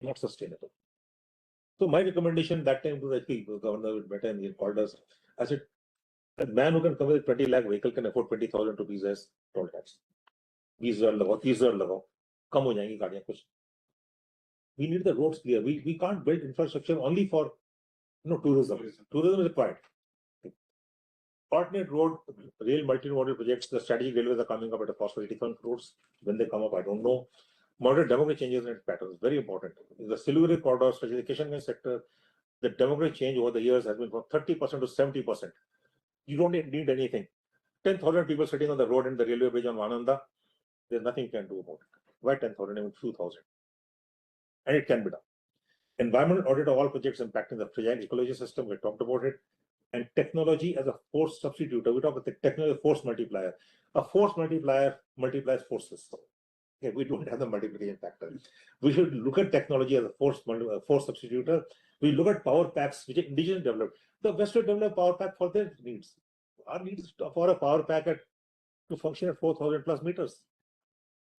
not sustainable. So my recommendation that time was, I think, the governor with better and he called us. I said, a man who can come with a 20 lakh vehicle can afford 20,000 rupees as toll tax. 20,000 लगाओ, 30,000 लगाओ, कम हो जाएंगी गाड़ियां कुछ. We need the roads clear. We can't build infrastructure only for tourism. Tourism is required. Alternate road, rail multimodal projects, the strategic railways are coming up at a cost of 85 crores. When they come up, I don't know. Moderate demographic changes and patterns, very important. In the Siliguri corridor, specialization sector, the demographic change over the years has been from 30% to 70%. You don't need anything. 10,000 people sitting on the road and the railway bridge on Vananda, there's nothing you can do about it. Why 10,000, even few thousand? And it can be done. Environmental audit of all projects impacting the fragile ecology system, we talked about it. And technology as a force substitutor. We talk about the technology force multiplier. A force multiplier multiplies forces. Okay, we don't have the multiplication factor. We should look at technology as a force substitutor. We look at power packs which are indigenously developed. The West will develop power pack for their needs. Our needs is for a power pack to function at 4,000 plus meters.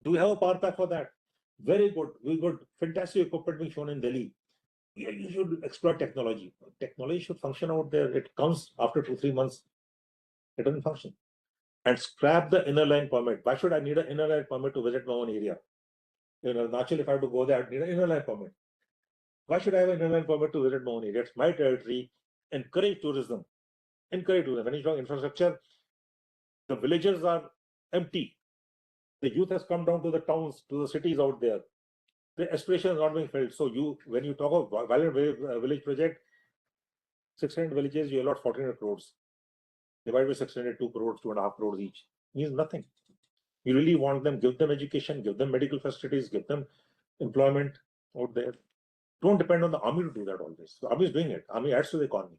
Do we have a power pack for that? Very good. We got fantastic equipment being shown in Delhi. You should exploit technology. Technology should function out there. It comes after 2-3 months. It doesn't function. And scrap the inner line permit. Why should I need an inner line permit to visit my own area? Naturally, if I have to go there, I need an inner line permit. Why should I have an inner line permit to visit my own area? It's my territory. Encourage tourism. encourage tourism. When you talk infrastructure, the villages are empty. The youth has come down to the towns, to the cities out there. The aspiration is not being filled. So when you talk of Vibrant Village project, 600 villages, you allot 1,400 crores. Divided by 600, 2 crores, 2.5 crores each. Means nothing. You really want them, give them education, give them medical facilities, give them employment out there. Don't depend on the army to do that always. The army is doing it. Army adds to the economy.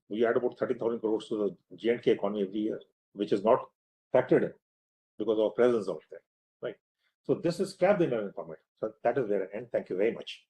We add about 30,000 crores to the J&K economy every year, which is not factored in because of presence out there. Right. So this is scrap the environment format. So that is where I end. Thank you very much.